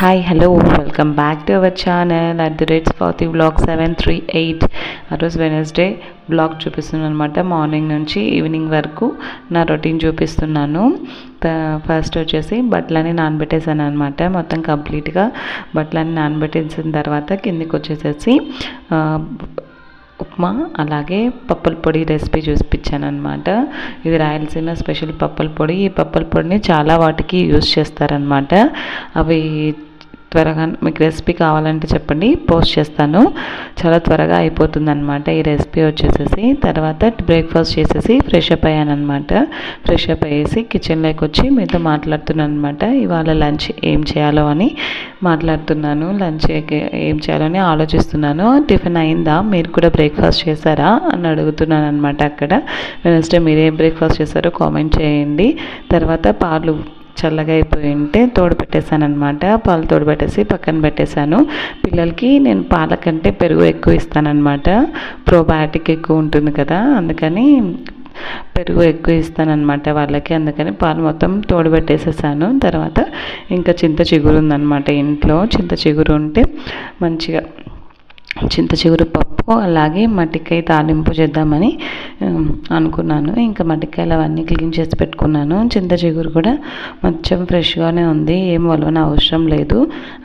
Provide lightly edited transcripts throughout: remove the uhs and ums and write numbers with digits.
Hi, hello, welcome back to our channel at the rate Swati vlog 738. రోజు Wednesday blog చూపిస్తున్నాను అనమాట. Morning నుంచి evening వరకు నా రొటీన్ చూపిస్తున్నాను. ఫస్ట్ వచ్చేసి బట్టలని నానబెట్టేసాను అనమాట. మొత్తం కంప్లీట్గా బట్టలని నానబెట్టేసిన తర్వాత కిందికి వచ్చేసేసి ఉప్మా అలాగే పప్పుల పొడి రెసిపీ చూపించాను అనమాట. ఇది రాయలసీమ స్పెషల్ పప్పుల పొడి. ఈ పప్పుల పొడిని చాలా వాటికి యూజ్ చేస్తారనమాట. అవి త్వరగా మీకు రెసిపీ కావాలంటే చెప్పండి, పోస్ట్ చేస్తాను. చాలా త్వరగా అయిపోతుంది అనమాట ఈ రెసిపీ వచ్చేసేసి. తర్వాత బ్రేక్ఫాస్ట్ చేసేసి ఫ్రెష్ అప్ అయ్యాను అనమాట. ఫ్రెష్ అప్ అయ్యేసి కిచెన్లోకి వచ్చి మీతో మాట్లాడుతున్నాను అనమాట. ఇవాళ లంచ్ ఏం చేయాలో అని మాట్లాడుతున్నాను. లంచ్ ఏం చేయాలని ఆలోచిస్తున్నాను. టిఫిన్ అయిందా, మీరు కూడా బ్రేక్ఫాస్ట్ చేశారా అని అడుగుతున్నాను అనమాట. అక్కడ వెనస్డే మీరు ఏం బ్రేక్ఫాస్ట్ చేశారో కామెంట్ చేయండి. తర్వాత పాలు చల్లగా అయిపోయి ఉంటే తోడుపెట్టేసాను అనమాట. పాలు తోడుపెట్టేసి పక్కన పెట్టేశాను. పిల్లలకి నేను పాల కంటే పెరుగు ఎక్కువ ఇస్తానన్నమాట. ప్రోబయాటిక్ ఎక్కువ ఉంటుంది కదా, అందుకని పెరుగు ఎక్కువ ఇస్తానన్నమాట వాళ్ళకి. అందుకని పాలు మొత్తం తోడుపెట్టేసేసాను. తర్వాత ఇంకా చింత చిగురు ఉందన్నమాట ఇంట్లో. చింత చిగురు ఉంటే మంచిగా చింత చిగురు పప్పు అలాగే మట్టికాయ తాలింపు చేద్దామని అనుకున్నాను. ఇంకా మట్టికాయలు అవన్నీ క్లీన్ చేసి పెట్టుకున్నాను. చింత చిగురు కూడా కొంచెం ఫ్రెష్గానే ఉంది, ఏం వలవన అవసరం లేదు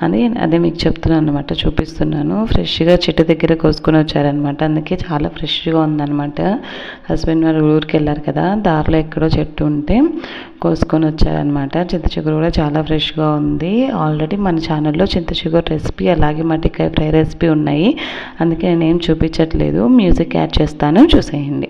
అని అదే మీకు చెప్తున్నాను అనమాట, చూపిస్తున్నాను. ఫ్రెష్గా చెట్టు దగ్గర కోసుకొని వచ్చారనమాట, అందుకే చాలా ఫ్రెష్గా ఉందన్నమాట. హస్బెండ్ వారు ఊరికి వెళ్ళారు కదా, దారిలో ఎక్కడో చెట్టు ఉంటే కోసుకొని వచ్చారనమాట. చింత చిగురు కూడా చాలా ఫ్రెష్గా ఉంది. ఆల్రెడీ మన ఛానల్లో చింత చిగురు రెసిపీ అలాగే మట్టికాయ ఫ్రై రెసిపీ ఉన్నాయి, అందుకే నేనేం చూపించట్లేదు. మ్యూజిక్ యాడ్ చేస్తాను, చూసేయండి.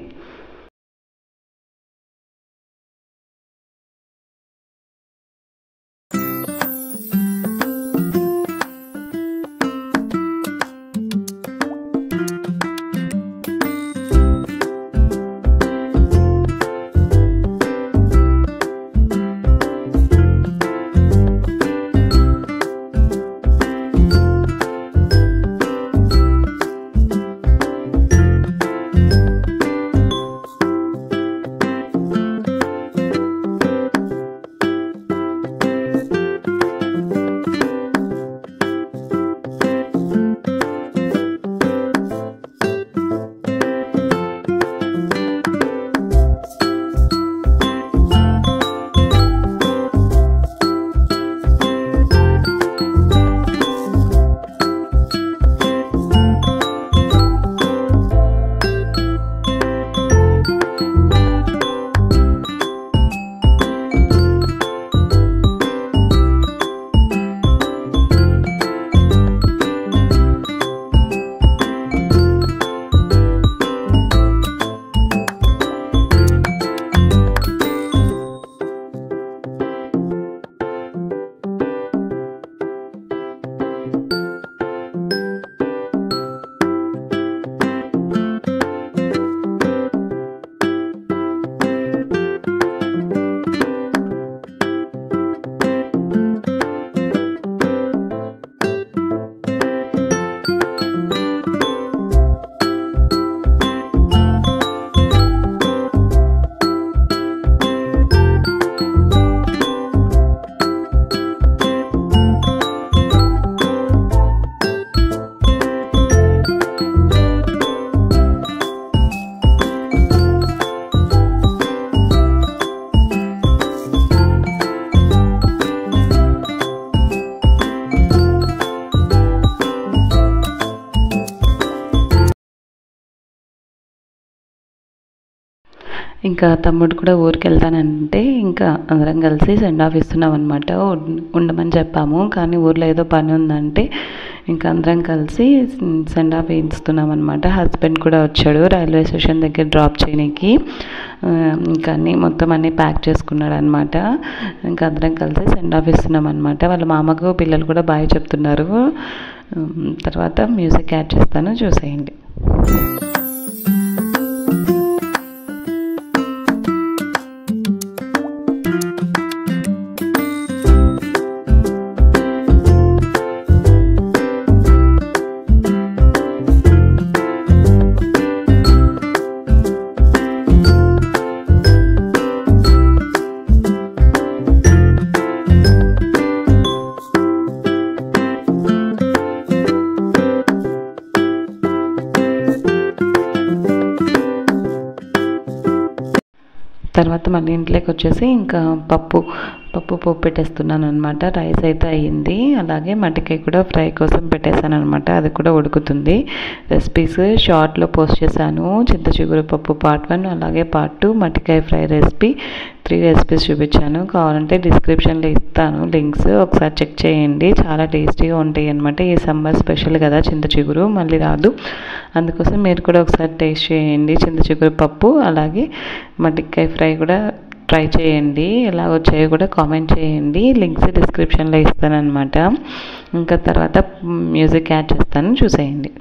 ఇంకా తమ్ముడు కూడా ఊరికి వెళ్తానంటే ఇంకా అందరం కలిసి సెండ్ ఆఫ్ ఇస్తున్నాం అనమాట. ఉండమని చెప్పాము, కానీ ఊర్లో ఏదో పని ఉందంటే ఇంకా అందరం కలిసి సెండ్ ఆఫ్ ఇస్తున్నాం అనమాట. హస్బెండ్ కూడా వచ్చాడు రైల్వే స్టేషన్ దగ్గర డ్రాప్ చేయడానికి. ఇంకా మొత్తం అన్నీ ప్యాక్ చేసుకున్నాడు అనమాట. ఇంకా అందరం కలిసి సెండ్ ఆఫ్ ఇస్తున్నాం అనమాట. వాళ్ళ మామకు పిల్లలు కూడా బాయ్ చెప్తున్నారు. తర్వాత మ్యూజిక్ యాడ్ చేస్తాను, చూసేయండి. తర్వాత మళ్ళీ ఇంట్లోకి వచ్చేసి ఇంకా పప్పు పోపు పెట్టేస్తున్నాను అనమాట. రైస్ అయితే అయ్యింది. అలాగే మట్టికాయ కూడా ఫ్రై కోసం పెట్టేశాను అనమాట. అది కూడా ఉడుకుతుంది. రెసిపీస్ షార్ట్లో పోస్ట్ చేశాను. చింత చిగురు పప్పు పార్ట్ 1, అలాగే పార్ట్ 2 మట్టికాయ ఫ్రై రెసిపీ 3 రెసిపీస్ చూపించాను. కావాలంటే డిస్క్రిప్షన్లో ఇస్తాను లింక్స్, ఒకసారి చెక్ చేయండి. చాలా టేస్టీగా ఉంటాయి అనమాట. ఈ సమ్మర్ స్పెషల్ కదా చింత చిగురు, మళ్ళీ రాదు. అందుకోసం మీరు కూడా ఒకసారి టేస్ట్ చేయండి. చింత చిగురు పప్పు అలాగే మట్టికాయ ఫ్రై కూడా ట్రై చేయండి. ఎలా వచ్చాయో కూడా కామెంట్ చేయండి. లింక్స్ డిస్క్రిప్షన్లో ఇస్తానన్నమాట. ఇంకా తర్వాత మ్యూజిక్ యాడ్ చేస్తాను, చూసేయండి.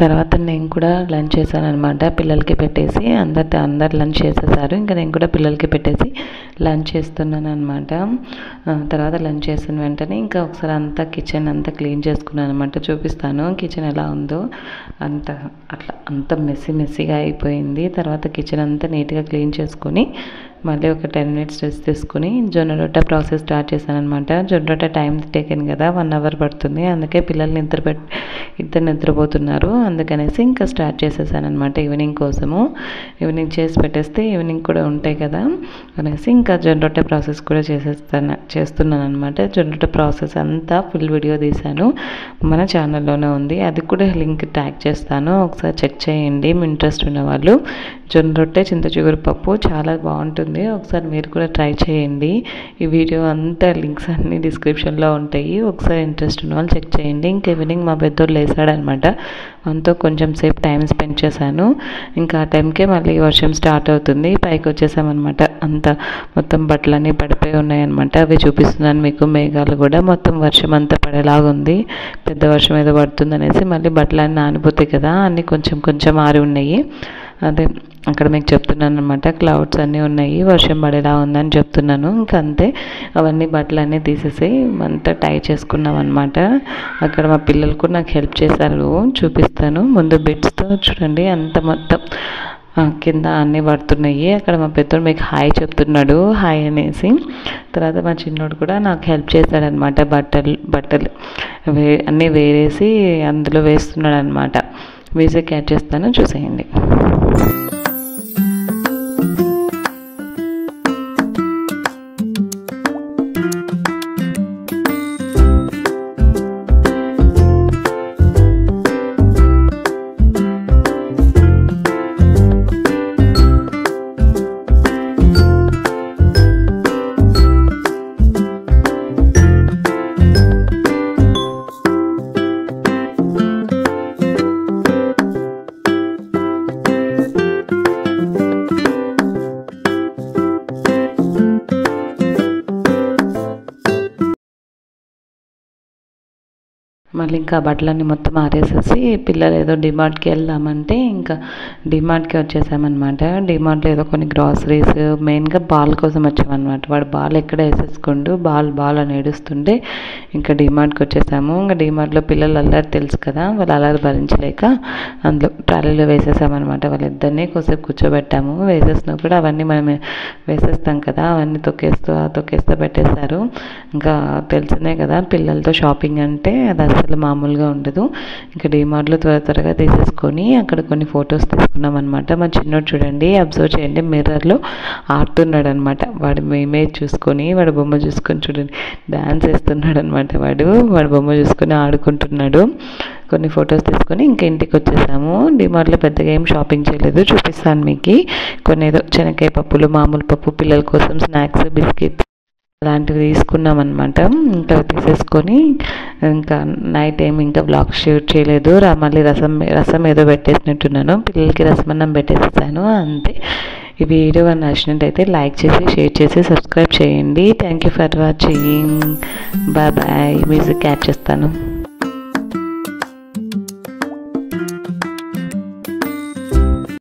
తర్వాత నేను కూడా లంచ్ చేశాను అనమాట. పిల్లలకి పెట్టేసి అందరు లంచ్ చేసేసారు. ఇంకా నేను కూడా పిల్లలకి పెట్టేసి లంచ్ చేస్తున్నాను అనమాట. తర్వాత లంచ్ చేసిన వెంటనే ఇంకా ఒకసారి అంతా కిచెన్ అంతా క్లీన్ చేసుకున్నాను అనమాట. చూపిస్తాను కిచెన్ ఎలా ఉందో. అంత మెస్సీగా అయిపోయింది. తర్వాత కిచెన్ అంతా నీట్గా క్లీన్ చేసుకొని మళ్ళీ ఒక 10 minutes రెస్ట్ తీసుకుని జొన్న రొట్టె ప్రాసెస్ స్టార్ట్ చేశాను అనమాట. జొన్న రొట్టె టైం టేకెన్ కదా, 1 hour పడుతుంది. అందుకే పిల్లల్ని ఇద్దరు నిద్రపోతున్నారు. అందుకనేసి ఇంకా స్టార్ట్ చేసేసాను అనమాట. ఈవినింగ్ కోసము ఈవినింగ్ చేసి పెట్టేస్తే ఈవినింగ్ కూడా ఉంటాయి కదా అనేసి ఇంకా జొన్న రొట్టె ప్రాసెస్ కూడా చేస్తున్నాను అనమాట. జొన్న రొట్టె ప్రాసెస్ అంతా ఫుల్ వీడియో తీశాను, మన ఛానల్లోనే ఉంది. అది కూడా లింక్ ట్యాగ్ చేస్తాను, ఒకసారి చెక్ చేయండి మీ ఇంట్రెస్ట్ ఉన్న వాళ్ళు. జొన్న రొట్టె చింత చిగురు పప్పు చాలా బాగుంటుంది. ఒకసారి మీరు కూడా ట్రై చేయండి. ఈ వీడియో అంతా లింక్స్ అన్నీ డిస్క్రిప్షన్లో ఉంటాయి. ఒకసారి ఇంట్రెస్ట్ ఉన్న వాళ్ళు చెక్ చేయండి. ఇంకా ఈవినింగ్ మా పెద్దోడు లేసాడనమాట. అంతా కొంచెం సేపు టైం స్పెండ్ చేశాను. ఇంకా ఆ టైంకే మళ్ళీ వర్షం స్టార్ట్ అవుతుంది. పైకి వచ్చేసామన్నమాట. అంతా మొత్తం బట్టలన్నీ పడిపోయి ఉన్నాయన్నమాట. అవి చూపిస్తున్నాను మీకు. మేఘాలు కూడా మొత్తం వర్షం అంతా పడేలాగుంది. పెద్ద వర్షం ఏదో పడుతుంది అనేసి మళ్ళీ బట్టలన్నీ నానిపోతాయి కదా, అన్నీ కొంచెం ఆరి ఉన్నాయి. అదే అక్కడ మీకు చెప్తున్నాను అనమాట. క్లౌడ్స్ అన్నీ ఉన్నాయి, వర్షం పడేలా ఉందని చెప్తున్నాను. ఇంకా అంతే, అవన్నీ బట్టలన్నీ తీసేసి అంతా టై చేసుకున్నాం అనమాట. అక్కడ మా పిల్లలు కూడా నాకు హెల్ప్ చేశారు, చూపిస్తాను. ముందు బెడ్స్తో చూడండి అంత మొత్తం కింద అన్నీ పడుతున్నాయి. అక్కడ మా పెద్దోడు మీకు హాయ్ చెప్తున్నాడు, హాయ్ అనేసి. తర్వాత మా చిన్నోడు కూడా నాకు హెల్ప్ చేశాడనమాట. బట్టలు అన్నీ వేరేసి అందులో వేస్తున్నాడు అనమాట. మ్యూజిక్ యాడ్ చేస్తాను, చూసేయండి. మళ్ళీ ఇంకా బట్టలన్నీ మొత్తం ఆరేసేసి పిల్లలు ఏదో డిమార్ట్కి వెళ్దామంటే ఇంకా డిమార్ట్కి వచ్చేసామన్నమాట. డిమార్ట్లో ఏదో కొన్ని గ్రాసరీస్, మెయిన్గా బాల్ కోసం వచ్చామన్నమాట. వాడు బాల్ ఎక్కడ వేసేసుకుంటూ బాల్ అని ఏడుస్తుంటే ఇంకా డిమార్ట్కి వచ్చేసాము. ఇంకా డిమార్ట్లో పిల్లలు అల్లరి తెలుసు కదా, వాళ్ళు అల్లరి భరించలేక అందులో ట్రాలీలో వేసేసామన్నమాట. వాళ్ళిద్దరినీ కొద్దిసేపు కూర్చోబెట్టాము. వేసేసినప్పుడు అవన్నీ మనం వేసేస్తాం కదా, అవన్నీ తొక్కేస్తూ పెట్టేశారు. ఇంకా తెలిసిందే కదా, పిల్లలతో షాపింగ్ అంటే అది అసలు మామూలుగా ఉండదు. ఇంకా డిమార్ట్లో త్వరగా తీసేసుకొని అక్కడ కొన్ని ఫొటోస్ తీసుకున్నాం అనమాట. మా చిన్నోడు చూడండి, అబ్జర్వ్ చేయండి, మిర్రర్లో ఆడుతున్నాడు అనమాట. వాడు ఇమేజ్ చూసుకొని, వాడు బొమ్మ చూసుకొని చూడండి డ్యాన్స్ వేస్తున్నాడు అనమాట. వాడు బొమ్మ చూసుకొని ఆడుకుంటున్నాడు. కొన్ని ఫొటోస్ తీసుకొని ఇంకా ఇంటికి వచ్చేసాము. డిమార్ట్లో పెద్దగా ఏం షాపింగ్ చేయలేదు, చూపిస్తాను మీకు. కొన్ని ఏదో శనక్కాయ పప్పులు, మామూలు పప్పు, పిల్లల కోసం స్నాక్స్, బిస్కెట్స్ అలాంటివి తీసుకున్నాం అనమాట. ఇంకా తీసేసుకొని ఇంకా నైట్ ఏమి ఇంకా బ్లాగ్ షూట్ చేయలేదు. మళ్ళీ రసం ఏదో పెట్టేసినట్టున్నాను. పిల్లలకి రసం అన్నం పెట్టేసేసాను, అంతే. ఈ వీడియో నచ్చినట్టయితే లైక్ చేసి షేర్ చేసి సబ్స్క్రైబ్ చేయండి. Thank you for watching. Bye bye. Music add చేస్తాను.